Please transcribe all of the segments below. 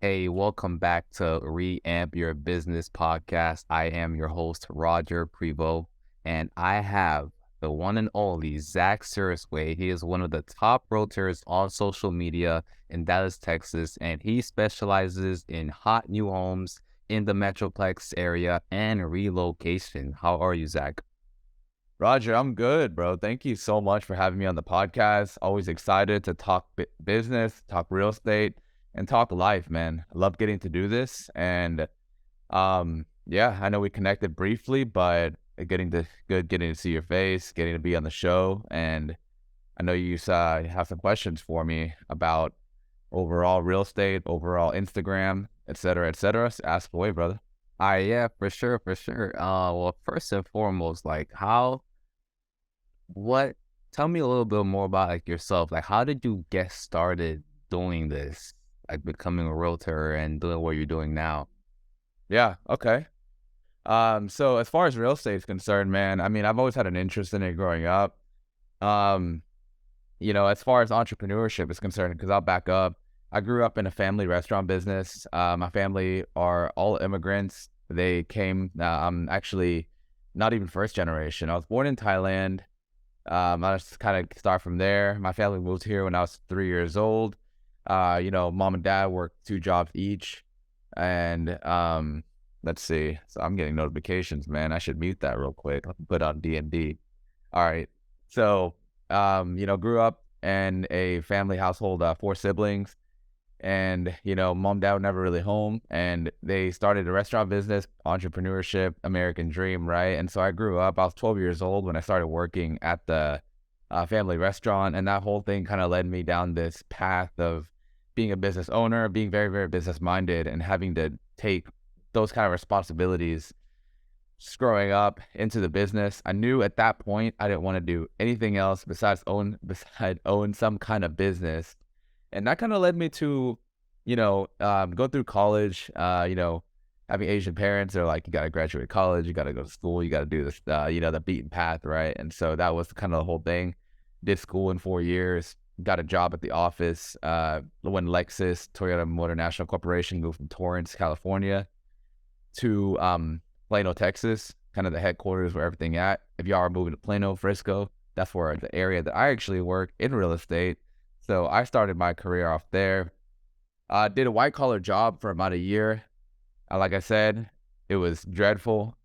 Hey, welcome back to Reamp Your Business Podcast. I am your host, Roger Prevo, and I have the one and only Zack Srisauy. He is one of the top realtors on social media in Dallas, Texas, and he specializes in hot new homes in the Metroplex area and relocation. How are you, Zack? Roger, I'm good, bro. Thank you so much for having me on the podcast. Always excited to talk business, talk real estate, and talk life, man. I love getting to do this. And yeah, I know we connected briefly, but getting to see your face, getting to be on the show. And I know you have some questions for me about overall real estate, overall Instagram, et cetera, et cetera. So ask away, brother. Yeah, for sure, for sure. Well, first and foremost, what tell me a little bit more about yourself. Like, how did you get started doing this? Like becoming a realtor and doing what you're doing now? Yeah, okay. So as far as real estate is concerned, man, I mean, I've always had an interest in it growing up. Um, as far as entrepreneurship is concerned, because I'll back up, I grew up in a family restaurant business. My family are all immigrants. They came, I'm actually not even first generation. I was born in Thailand. I just kind of start from there. My family moved here when I was 3 years old. Mom and dad worked two jobs each. And let's see. So I'm getting notifications, man. I should mute that real quick. Put on D&D. All right. So, grew up in a family household, four siblings, and, mom, dad were never really home, and they started a restaurant business, entrepreneurship, American dream, right? And so I grew up, I was 12 years old when I started working at the family restaurant, and that whole thing kind of led me down this path of being a business owner, being very, very business minded, and having to take those kind of responsibilities just growing up into the business. I knew at that point I didn't want to do anything else besides own some kind of business. And that kind of led me to, go through college, having Asian parents. They're like, you got to graduate college, you got to go to school, you got to do this, the beaten path, right? And so that was kind of the whole thing. Did school in 4 years, got a job at the office when Lexus, Toyota Motor National Corporation, moved from Torrance, California to Plano, Texas, kind of the headquarters where everything at. If y'all are moving to Plano, Frisco, that's where the area that I actually work in real estate. So I started my career off there. Did a white collar job for about a year. Like I said, it was dreadful,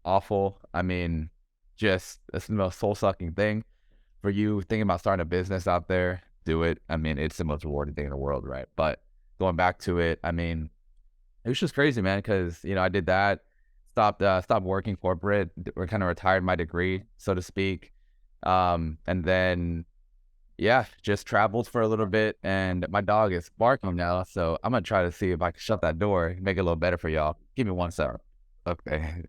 awful. I mean, just it's the most soul sucking thing. For you thinking about starting a business out there, do it. I mean, it's the most rewarding thing in the world, right? But going back to it, I mean, it was just crazy, man, because, I did that, stopped working corporate, or kind of retired my degree, so to speak. And then, yeah, just traveled for a little bit, and my dog is barking now, so I'm gonna try to see if I can shut that door, make it a little better for y'all. Give me 1 second. Okay.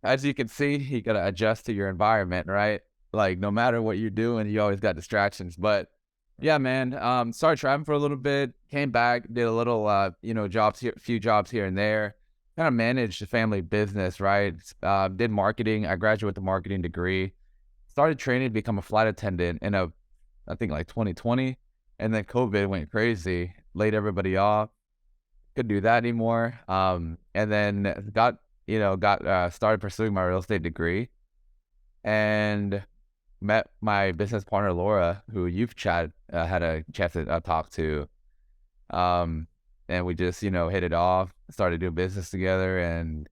As you can see, you gotta adjust to your environment, right? Like, no matter what you're doing, you always got distractions. But yeah, man, started traveling for a little bit, came back, did a little, jobs here, few jobs here and there, kind of managed the family business, right? Did marketing. I graduated with a marketing degree, started training to become a flight attendant I think like 2020. And then COVID went crazy, laid everybody off, couldn't do that anymore. And then started pursuing my real estate degree and met my business partner, Laura, who you've had a chance to talk to. Um, and we just, hit it off, started doing business together. And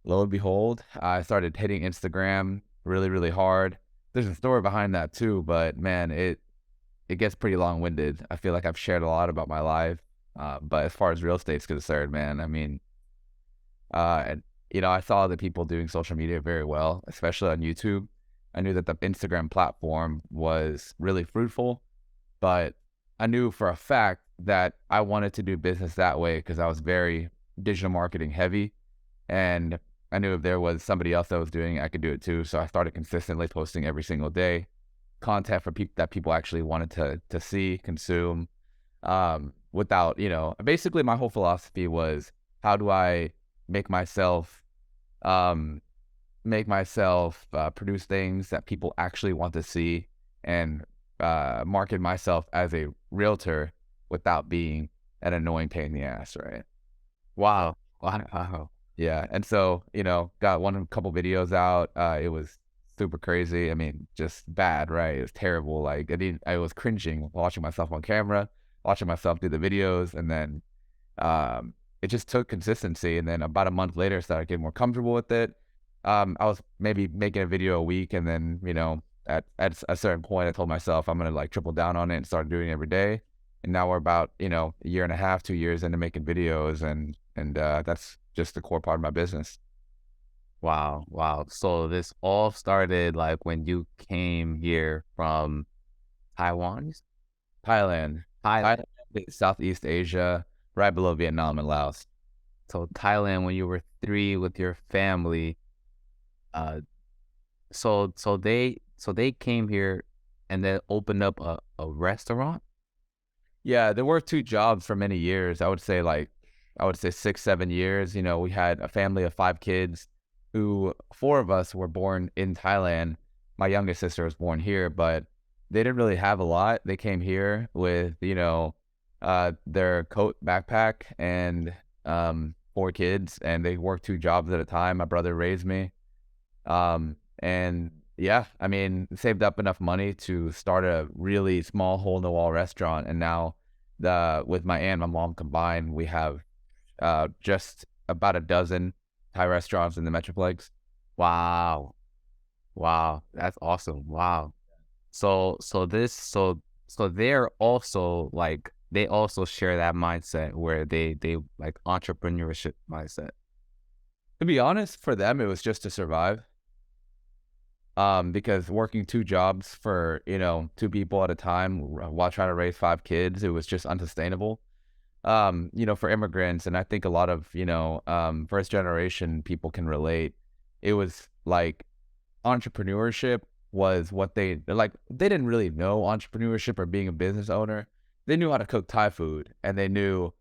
lo and behold, I started hitting Instagram really, really hard. There's a story behind that too, but man, it gets pretty long winded. I feel like I've shared a lot about my life. But as far as real estate's concerned, man, I mean, and, I saw the people doing social media very well, especially on YouTube. I knew that the Instagram platform was really fruitful, but I knew for a fact that I wanted to do business that way because I was very digital marketing heavy. And I knew if there was somebody else that was doing it, I could do it too. So I started consistently posting every single day content for people that people actually wanted to see, consume, without, basically my whole philosophy was, how do I make myself make myself produce things that people actually want to see and market myself as a realtor without being an annoying pain in the ass, right? So, Wow. Wow. yeah, and so, got a couple videos out. It was super crazy. I mean, just bad, right? It was terrible. Like I was cringing watching myself on camera, watching myself do the videos, and then it just took consistency. And then about a month later, I started getting more comfortable with it. I was maybe making a video a week, and then at a certain point, I told myself I'm gonna like triple down on it and start doing it every day. And now we're about a year and a half, 2 years into making videos, and that's just the core part of my business. Wow. Wow. So this all started like when you came here from Taiwan? Thailand, Thailand. Thailand, is Southeast Asia, right below Vietnam and Laos. So Thailand when you were 3 with your family. Uh, so they came here and then opened up a restaurant? Yeah, there were 2 jobs for many years. I would say 6, 7 years. We had a family of 5 kids who 4 of us were born in Thailand. My youngest sister was born here, but they didn't really have a lot. They came here with, their coat, backpack, and 4 kids, and they worked 2 jobs at a time. My brother raised me. And yeah, I mean, saved up enough money to start a really small hole in the wall restaurant. And now with my aunt and my mom combined, we have just about a dozen Thai restaurants in the Metroplex. Wow. Wow. That's awesome. Wow. So they're also like they also share that mindset where they like entrepreneurship mindset. To be honest, for them, it was just to survive. Because working 2 jobs for, 2 people at a time while trying to raise 5 kids, it was just unsustainable. For immigrants, and I think a lot of, first generation people can relate. It was like entrepreneurship was what they're like. They didn't really know entrepreneurship or being a business owner. They knew how to cook Thai food, and they knew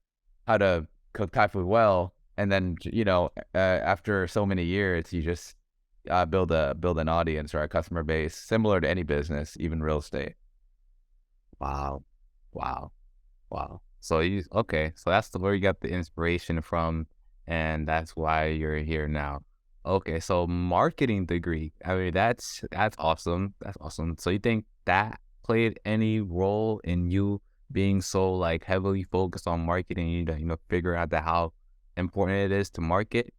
how to cook Thai food well. And then, after so many years, you just build an audience or a customer base similar to any business, even real estate. Wow. Wow. Wow. So so that's where you got the inspiration from, and that's why you're here now. Okay, so marketing degree. I mean, that's awesome. That's awesome. So you think that played any role in you being so like heavily focused on marketing, figure out that how important it is to market?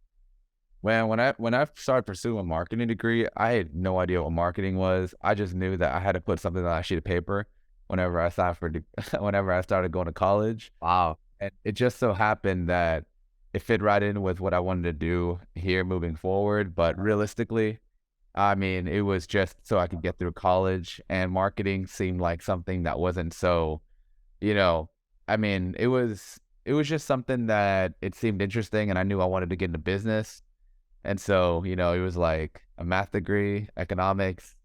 When I started pursuing a marketing degree, I had no idea what marketing was. I just knew that I had to put something on a sheet of paper whenever I signed whenever I started going to college. Wow. And it just so happened that it fit right in with what I wanted to do here moving forward. But realistically, I mean, it was just so I could get through college, and marketing seemed like something that wasn't so, you know, I mean, it was just something that it seemed interesting, and I knew I wanted to get into business. And so, it was like a math degree, economics,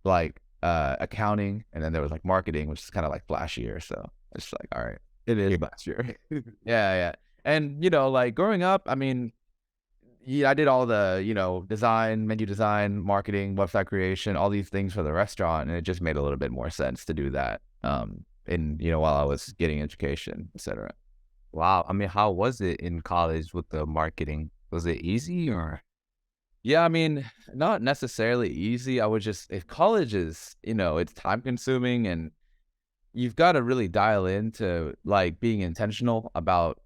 like accounting, and then there was like marketing, which is kind of like flashier. So it's just like, all right, It is here. last year. Yeah, yeah. And like growing up, I mean, yeah, I did all the, design, menu design, marketing, website creation, all these things for the restaurant, and it just made a little bit more sense to do that. While I was getting education, etc. Wow. I mean, how was it in college with the marketing? Was it easy or? Yeah, I mean, not necessarily easy. I would just, if college is, it's time consuming, and you've got to really dial into like being intentional about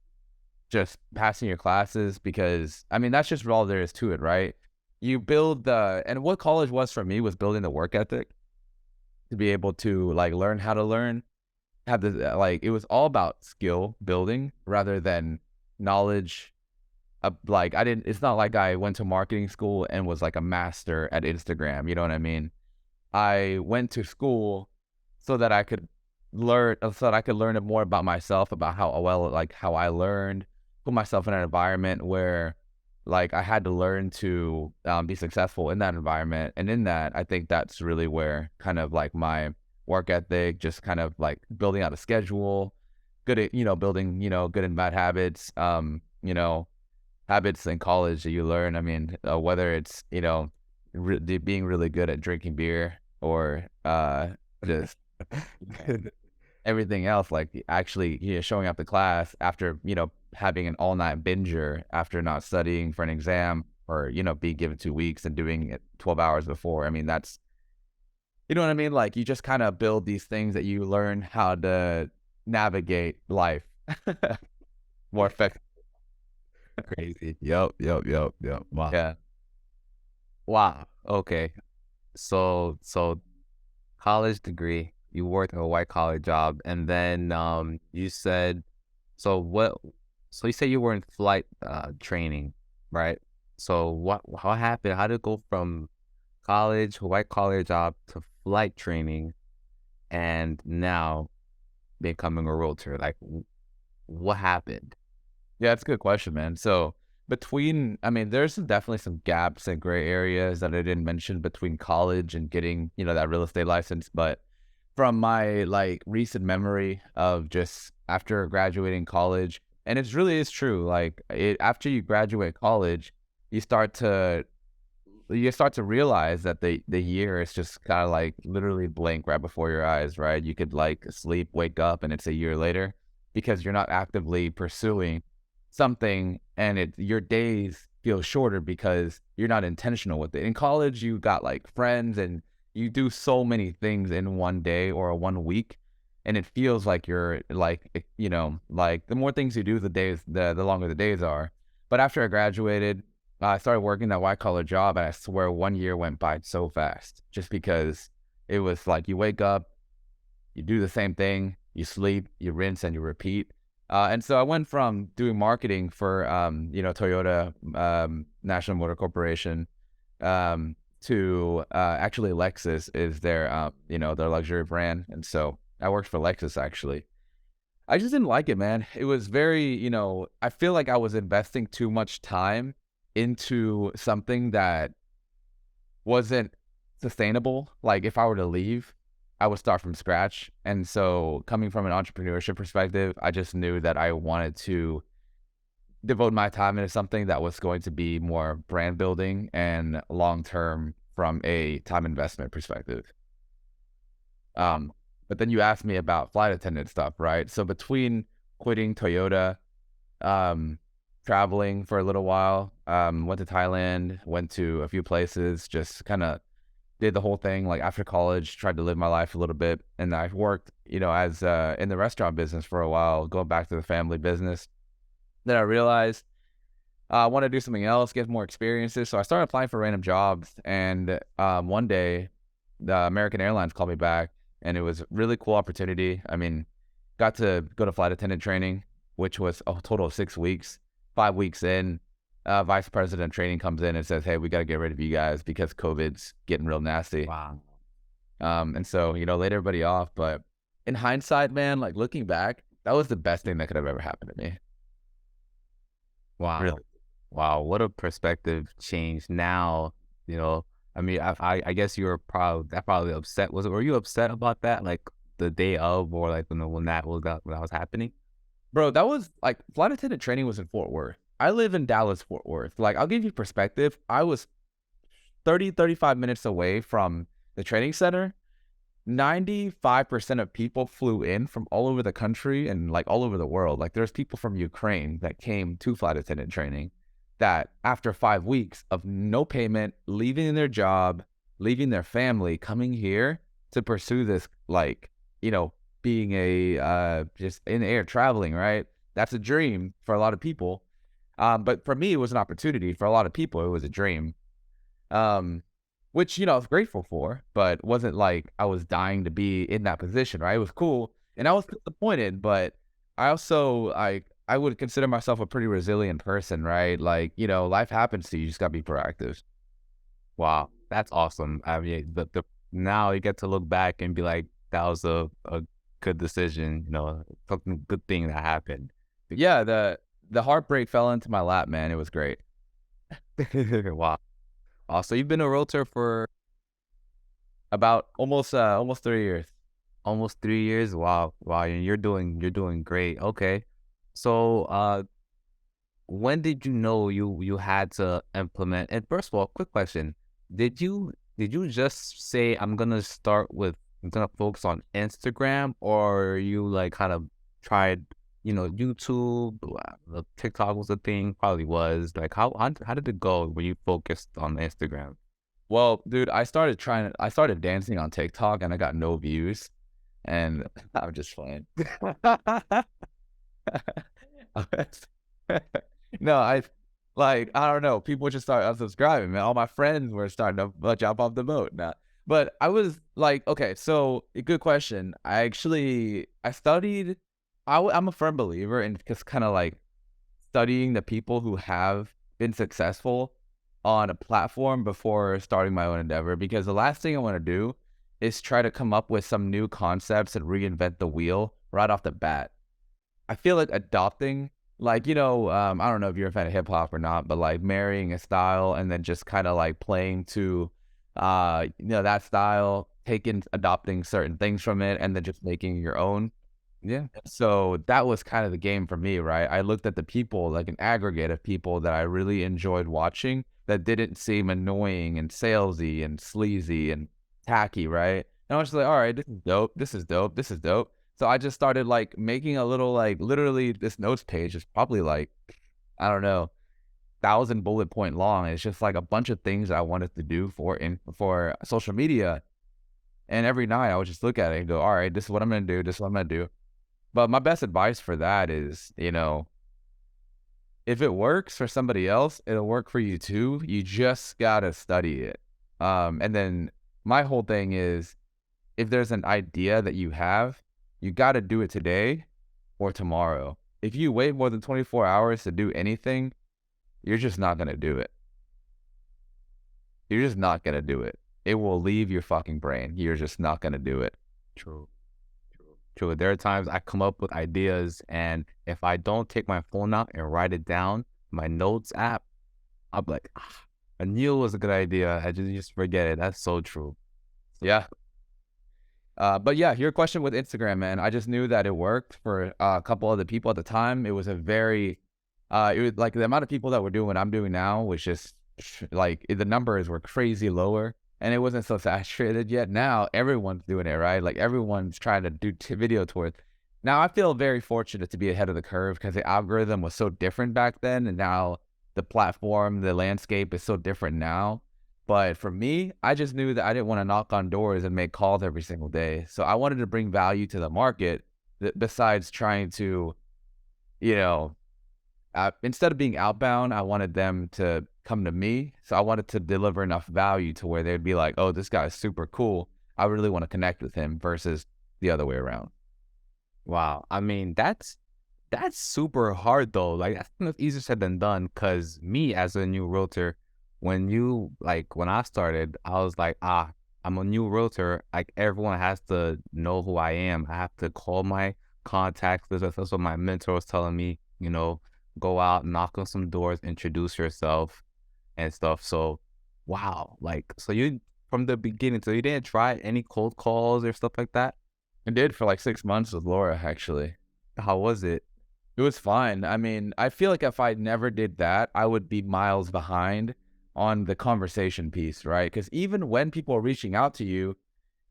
just passing your classes, because I mean, that's just all there is to it, right? You build and what college was for me was building the work ethic to be able to like learn how to learn, have the, like, it was all about skill building rather than knowledge. Like it's not like I went to marketing school and was like a master at Instagram. You know what I mean? I went to school so that I could learn more about myself, about how I learned, put myself in an environment where like I had to learn to be successful in that environment. And in that, I think that's really where kind of like my work ethic, just kind of like building out a schedule, good at, building, good and bad habits, habits in college that you learn. I mean, whether it's, being really good at drinking beer or just everything else, like actually showing up to class after having an all night binger after not studying for an exam or being given 2 weeks and doing it 12 hours before. I mean, that's what I mean. Like you just kind of build these things that you learn how to navigate life more effectively. Crazy. Yep. Wow. Yeah. Wow. Okay. So college degree, you worked a white collar job, and then you said, so what? So you said you were in flight training, right? So how happened? How did it go from college, white collar job to flight training, and now becoming a realtor? Like, what happened? Yeah, it's a good question, man. So I mean, there's definitely some gaps and gray areas that I didn't mention between college and getting, that real estate license. But from my like recent memory of just after graduating college, and it's really is true. Like after you graduate college, you start to realize that the year is just kind of like literally blink right before your eyes, right? You could like sleep, wake up, and it's a year later because you're not actively pursuing something, and your days feel shorter because you're not intentional with it. In college, you got like friends, and you do so many things in one day or 1 week, and it feels like you're like like the more things you do, the longer the days are. But after I graduated, I started working that white collar job, and I swear 1 year went by so fast just because it was like you wake up, you do the same thing, you sleep, you rinse, and you repeat. And so I went from doing marketing for, Toyota, National Motor Corporation, to actually Lexus is their luxury brand. And so I worked for Lexus actually. I just didn't like it, man. It was very, I feel like I was investing too much time into something that wasn't sustainable. Like if I were to leave, I would start from scratch. And so coming from an entrepreneurship perspective, I just knew that I wanted to devote my time into something that was going to be more brand building and long term from a time investment perspective. But then you asked me about flight attendant stuff, right? So between quitting Toyota, um, traveling for a little while, went to Thailand, went to a few places, just kind of did the whole thing. Like after college, tried to live my life a little bit. And I've worked, as in the restaurant business for a while, going back to the family business. Then I realized I want to do something else, get more experiences. So I started applying for random jobs. And one day, the American Airlines called me back, and it was a really cool opportunity. I mean, got to go to flight attendant training, which was a total of 6 weeks. 5 weeks in, vice president training comes in and says, "Hey, we got to get rid of you guys because COVID's getting real nasty." Wow. And so, laid everybody off. But in hindsight, man, like looking back, that was the best thing that could have ever happened to me. Wow. Really. Wow. What a perspective change now, I mean, I guess you were probably upset. Were you upset about that? Like the day of, or like when that was happening? Bro, that was like flight attendant training was in Fort Worth. I live in Dallas, Fort Worth. Like, I'll give you perspective. I was 35 minutes away from the training center. 95% of people flew in from all over the country and like all over the world. Like there's people from Ukraine that came to flight attendant training that after 5 weeks of no payment, leaving their job, leaving their family, coming here to pursue this, like, being a just in the air traveling, right? That's a dream for a lot of people. But for me, it was an opportunity. For a lot of people, it was a dream. Which, I was grateful for, but wasn't like I was dying to be in that position, right? It was cool. And I was disappointed, but I also, I would consider myself a pretty resilient person, right? Like, life happens to you. You just got to be proactive. Wow, that's awesome. I mean, now you get to look back and be like, that was a good decision, something good thing that happened. Yeah, the heartbreak fell into my lap, man. It was great. Wow. So you've been a realtor for About almost 3 years. almost 3 years. Wow, wow, and you're doing great. Okay, so when did you know you had to implement? And first of all, quick question: did you just say I'm gonna focus on Instagram, or you like kind of tried, YouTube, the TikTok was a thing, probably was. Like how did it go when you focused on Instagram? Well, dude, I started dancing on TikTok and I got no views. And I'm just playing. No, I don't know. People just started unsubscribing, man. All my friends were starting to jump off the boat now. But I was like, okay, so a good question. I studied. I'm a firm believer in just kind of like studying the people who have been successful on a platform before starting my own endeavor, because the last thing I want to do is try to come up with some new concepts and reinvent the wheel right off the bat. I feel like adopting, like, I don't know if you're a fan of hip hop or not, but like marrying a style and then just kind of like playing to, that style, adopting certain things from it and then just making your own. Yeah. So that was kind of the game for me, right? I looked at the people, like an aggregate of people that I really enjoyed watching that didn't seem annoying and salesy and sleazy and tacky, right? And I was just like, all right, this is dope. This is dope. This is dope. So I just started like making a little, like, literally this notes page is probably like, I don't know, 1,000 bullet point long. It's just like a bunch of things that I wanted to do for social media. And every night I would just look at it and go, all right, this is what I'm gonna do. This is what I'm gonna do. But my best advice for that is, if it works for somebody else, it'll work for you too. You just gotta study it. And then my whole thing is, if there's an idea that you have, you gotta do it today or tomorrow. If you wait more than 24 hours to do anything, you're just not gonna do it. You're just not gonna do it. It will leave your fucking brain. You're just not gonna do it. True. True. There are times I come up with ideas, and if I don't take my phone out and write it down, my notes app, I'm like, I knew it was a good idea. I just forget it. That's so true. Yeah. But yeah, your question with Instagram, man. I just knew that it worked for a couple other people at the time. It was it was like the amount of people that were doing what I'm doing now was just like the numbers were crazy lower, and it wasn't so saturated yet. Now everyone's doing it, right? Like everyone's trying to do video tours. Now I feel very fortunate to be ahead of the curve because the algorithm was so different back then, and now the platform, the landscape is so different now. But for me, I just knew that I didn't want to knock on doors and make calls every single day. So I wanted to bring value to the market besides trying to, you know, instead of being outbound, I wanted them to come to me. So I wanted to deliver enough value to where they'd be like, oh, this guy's super cool. I really want to connect with him versus the other way around. Wow. I mean, that's super hard though. Like that's kind of easier said than done. Cause me as a new realtor, when I started, I was like, I'm a new realtor. Like everyone has to know who I am. I have to call my contacts. That's what my mentor was telling me. Go out, knock on some doors, introduce yourself and stuff. So, wow. Like, so you from the beginning, so you didn't try any cold calls or stuff like that? I did for like 6 months with Laura, actually. How was it? It was fine. I mean, I feel like if I never did that, I would be miles behind on the conversation piece, right? Because even when people are reaching out to you,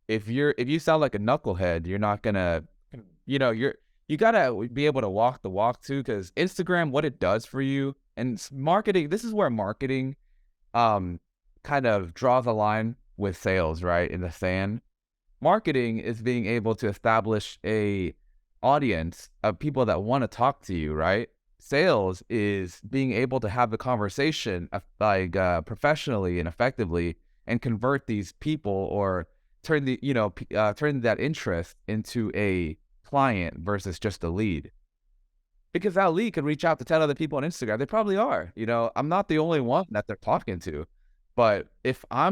if you sound like a knucklehead, you're not gonna, you gotta be able to walk the walk too. Because Instagram, what it does for you, and marketing, this is where marketing, kind of draws a line with sales, right, in the sand. Marketing is being able to establish a audience of people that want to talk to you, right? Sales is being able to have the conversation professionally and effectively and convert these people or turn turn that interest into a client versus just a lead. Because that lead could reach out to 10 other people on Instagram. They probably are. I'm not the only one that they're talking to. But if I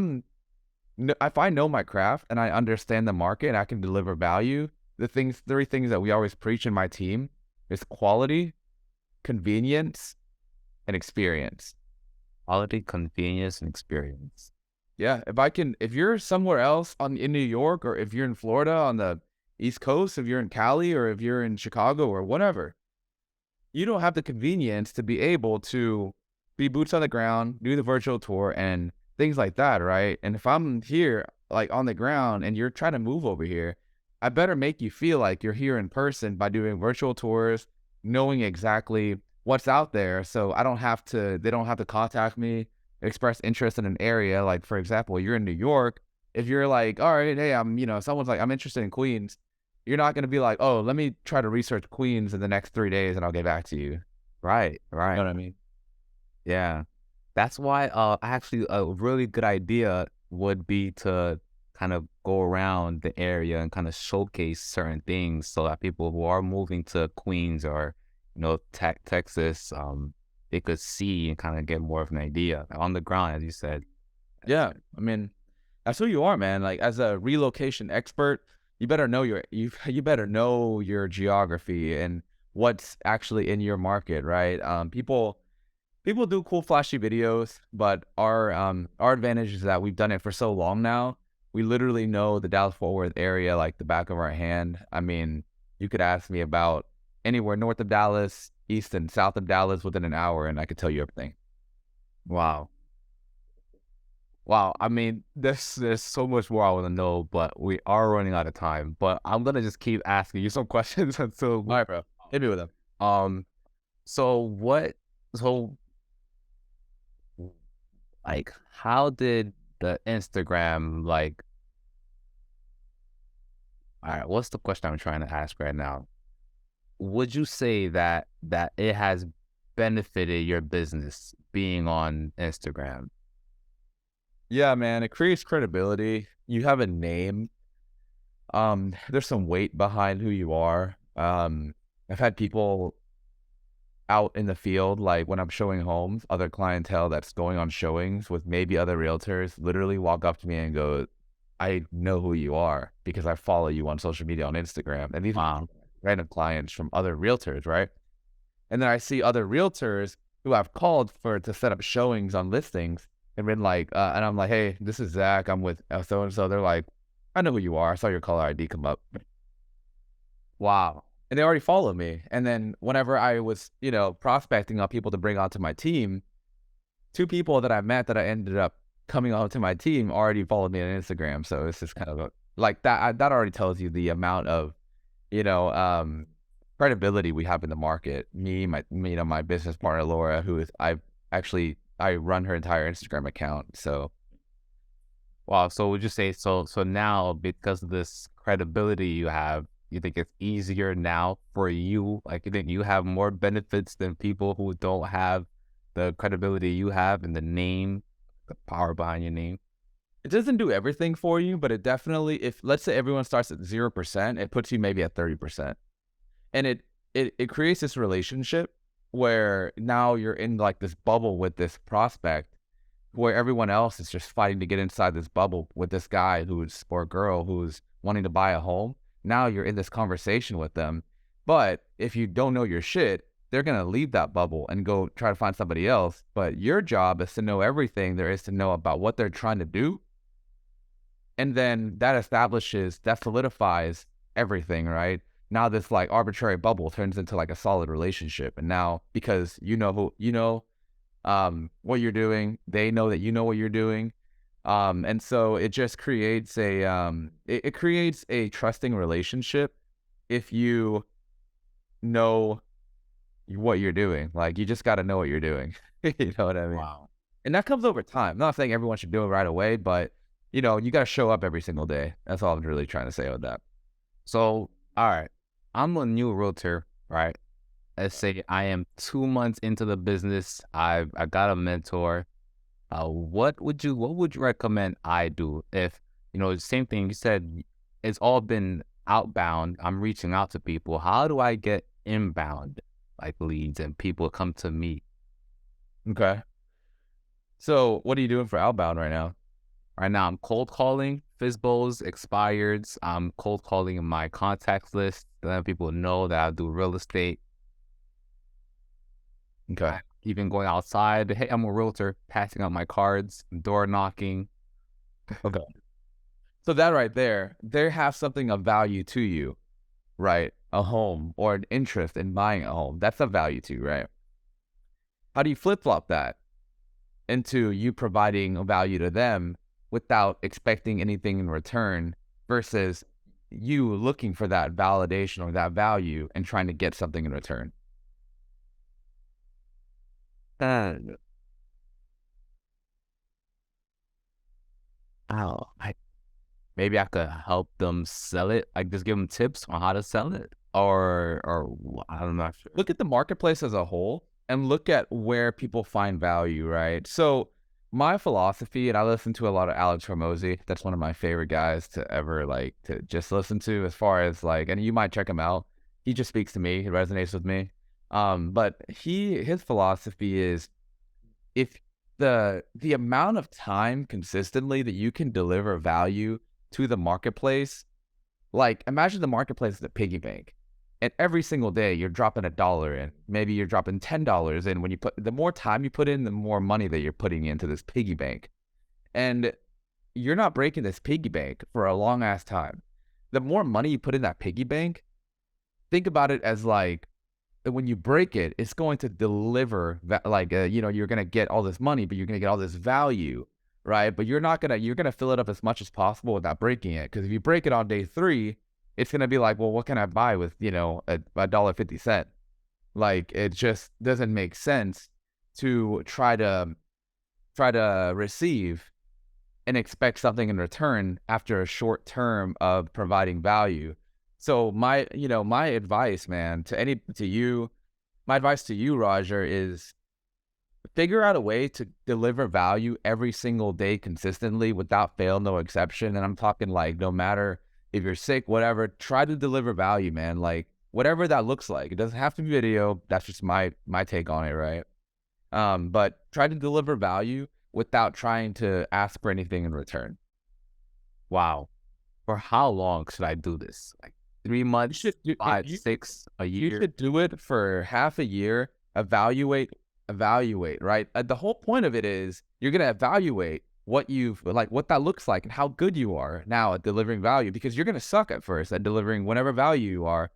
know my craft and I understand the market and I can deliver value, three things that we always preach in my team is quality, convenience, and experience. Quality, convenience, and experience. Yeah, if you're somewhere else in New York, or if you're in Florida on the East Coast, if you're in Cali, or if you're in Chicago or whatever, you don't have the convenience to be able to be boots on the ground, do the virtual tour, and things like that, right? And if I'm here, like on the ground, and you're trying to move over here, I better make you feel like you're here in person by doing virtual tours, knowing exactly what's out there. So they don't have to contact me, express interest in an area. Like, for example, you're in New York. If you're like, all right, hey, someone's like, I'm interested in Queens. You're not going to be like, oh, let me try to research Queens in the next 3 days and I'll get back to you. You Right, right. know what I mean? Yeah. That's why actually a really good idea would be to kind of go around the area and kind of showcase certain things so that people who are moving to Queens or, Texas, they could see and kind of get more of an idea on the ground, as you said. Yeah. I mean, that's who you are, man. Like, as a relocation expert, you better know your geography and what's actually in your market, right? People do cool flashy videos, but our advantage is that we've done it for so long now. We literally know the Dallas Fort Worth area like the back of our hand. I mean, you could ask me about anywhere north of Dallas, east and south of Dallas within an hour, and I could tell you everything. Wow. Wow. I mean, there's so much more I want to know, but we are running out of time. But I'm gonna just keep asking you some questions All until right, bro. Hit me with them. um so what so like how did the Instagram like all right, what's the question I'm trying to ask right now? Would you say that it has benefited your business being on Instagram? Yeah, man, it creates credibility. You have a name. There's some weight behind who you are. I've had people out in the field, like when I'm showing homes, other clientele that's going on showings with maybe other realtors literally walk up to me and go, I know who you are because I follow you on social media on Instagram. And these are Wow. random clients from other realtors, right? And then I see other realtors who I've called to set up showings on listings and been like, and I'm like, hey, this is Zach. I'm with so and so. They're like, I know who you are. I saw your caller ID come up. Wow. And they already follow me. And then whenever I was, prospecting on people to bring onto my team, two people that I met that I ended up coming onto my team already followed me on Instagram. So it's just kind of like that. That already tells you the amount of, you know, um, credibility we have in the market. My business partner Laura, I run her entire Instagram account. So Wow. So would you say so now because of this credibility you have, you think it's easier now for you? Like you think you have more benefits than people who don't have the credibility you have and the name, the power behind your name? it doesn't do everything for you, but it definitely, if let's say everyone starts at 0%, it puts you maybe at 30%. And it creates this relationship where now you're in like this bubble with this prospect where everyone else is just fighting to get inside this bubble with this guy or girl who's wanting to buy a home. Now you're in this conversation with them. But if you don't know your shit, they're going to leave that bubble and go try to find somebody else. But your job is to know everything there is to know about what they're trying to do. And then that solidifies everything, right? Now this like arbitrary bubble turns into like a solid relationship. And now because what you're doing, they know that you know what you're doing. And so it just creates it creates a trusting relationship if you know what you're doing. Like you just got to know what you're doing. You know what I mean? Wow. And that comes over time. I'm not saying everyone should do it right away, but you got to show up every single day. That's all I'm really trying to say with that. So, all right. I'm a new realtor, right? Let's say I am 2 months into the business. I got a mentor. What would you recommend I do if the same thing you said? It's all been outbound. I'm reaching out to people. How do I get inbound like leads and people come to me? Okay. So what are you doing for outbound right now? Right now, I'm cold calling Fizbo's expireds. I'm cold calling my contacts list, letting people know that I do real estate. Okay. Even going outside. Hey, I'm a realtor. Passing out my cards, door knocking. Okay. So that right there, they have something of value to you, right? A home or an interest in buying a home. That's a value to you, right? How do you flip flop that? into you providing value to them without expecting anything in return versus you looking for that validation or that value and trying to get something in return. Uh, oh, maybe I could help them sell it. Like just give them tips on how to sell it, or I'm not sure. Look at the marketplace as a whole and look at where people find value, right? So my philosophy, and I listen to a lot of Alex Hormozy. That's one of my favorite guys to ever like to just listen to as far as like, and you might check him out. He just speaks to me. He resonates with me. But his philosophy is if the amount of time consistently that you can deliver value to the marketplace, like imagine the marketplace is a piggy bank. And every single day you're dropping $1 in. Maybe you're dropping $10 in. When you put the more time you put in, the more money that you're putting into this piggy bank. And you're not breaking this piggy bank for a long ass time. The more money you put in that piggy bank, think about it as like when you break it, it's going to deliver like you're gonna get all this money, but you're gonna get all this value, right? But you're gonna fill it up as much as possible without breaking it. Because if you break it on day 3, it's gonna be like, well, what can I buy with $1.50? Like it just doesn't make sense to try to receive and expect something in return after a short term of providing value. So my advice, man, my advice to you, Roger, is figure out a way to deliver value every single day consistently without fail, no exception. And I'm talking like no matter if you're sick, whatever, try to deliver value, man. Like whatever that looks like. It doesn't have to be video. That's just my take on it, right? But try to deliver value without trying to ask for anything in return. Wow. For how long should I do this? Like 3 months, 5, 6, a year? You should do it for half a year. Evaluate, right? The whole point of it is you're going to evaluate what that looks like and how good you are now at delivering value, because you're going to suck at first at delivering whatever value you are.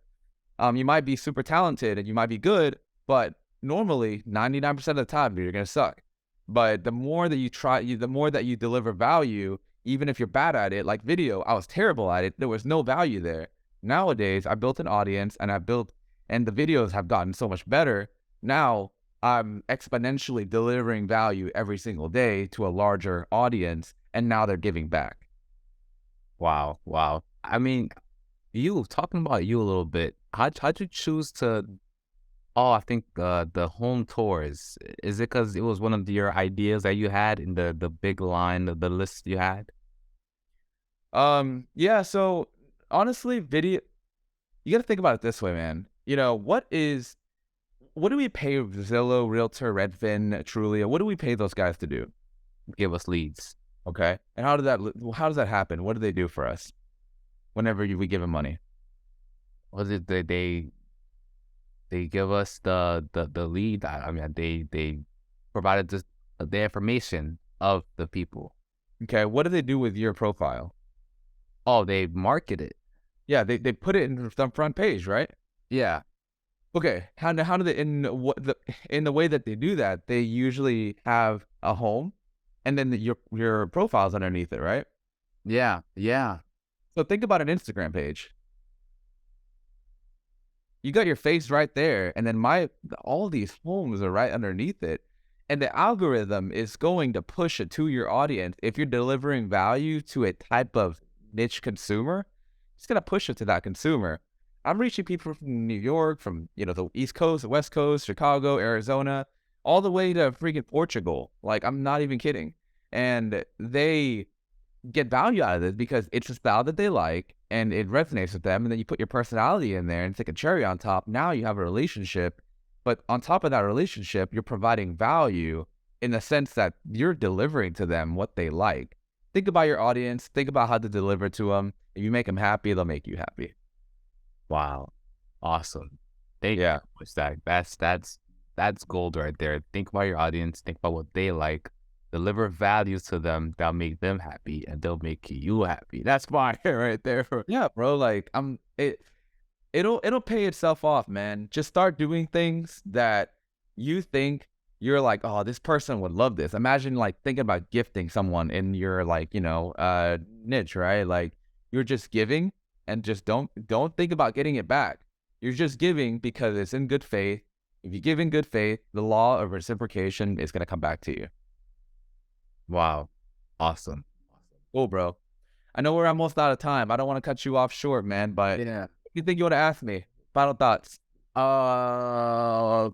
You might be super talented and you might be good, but normally 99% of the time you're going to suck. But the more that you try, the more that you deliver value, even if you're bad at it, like video, I was terrible at it. There was no value there. Nowadays, I built an audience and the videos have gotten so much better. Now I'm exponentially delivering value every single day to a larger audience, and now they're giving back. Wow. I mean, talking about you a little bit, how'd you choose to, I think the home tours, is it because it was one of your ideas that you had in the big line, the list you had? Yeah, so honestly, video, you got to think about it this way, man. What do we pay Zillow, Realtor, Redfin, Trulia? What do we pay those guys to do? Give us leads. Okay. And how does that happen? What do they do for us whenever we give them money? Was it they give us the lead? I mean, they provided the information of the people. Okay. What do they do with your profile? Oh, they market it. Yeah, they put it in the front page, right? Yeah. Okay. How do they in the way that they do that? They usually have a home, and then your profile's underneath it, right? Yeah. So think about an Instagram page. You got your face right there, and then all these homes are right underneath it. And the algorithm is going to push it to your audience. If you're delivering value to a type of niche consumer, it's going to push it to that consumer. I'm reaching people from New York, from the East Coast, the West Coast, Chicago, Arizona, all the way to freaking Portugal. Like, I'm not even kidding. And they get value out of it because it's a style that they like and it resonates with them. And then you put your personality in there and it's like a cherry on top. Now you have a relationship. But on top of that relationship, you're providing value in the sense that you're delivering to them what they like. Think about your audience. Think about how to deliver to them. If you make them happy, they'll make you happy. Wow. Awesome. Thank you. That's gold right there. Think about your audience. Think about what they like. Deliver values to them that'll make them happy, and they'll make you happy. That's fire right there. Yeah, bro. Like it'll pay itself off, man. Just start doing things that you think you're like, oh, this person would love this. Imagine like thinking about gifting someone in your like, niche, right? Like you're just giving and just don't think about getting it back. You're just giving because it's in good faith. If you give in good faith, the law of reciprocation is gonna come back to you. Wow. Awesome. Cool, bro. I know we're almost out of time. I don't want to cut you off short, man, but Yeah. you think you want to ask me? Final thoughts. Uh,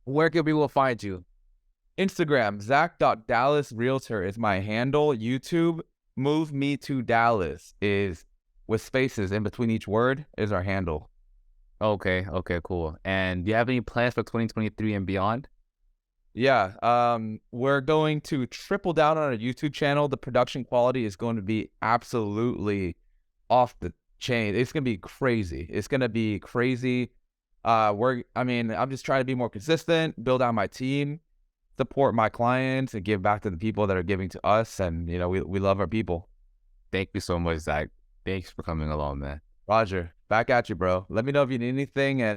where can people find you? Instagram, Zach.DallasRealtor is my handle. YouTube, Move Me to Dallas is with spaces in between each word is our handle. Okay. Okay. Cool. And do you have any plans for 2023 and beyond? Yeah, we're going to triple down on our YouTube channel. The production quality is going to be absolutely off the chain. It's gonna be crazy. It's gonna be crazy. I'm just trying to be more consistent, build out my team, support my clients, and give back to the people that are giving to us. And we love our people. Thank you so much, Zach. Thanks for coming along, man. Roger, back at you, bro. Let me know if you need anything, and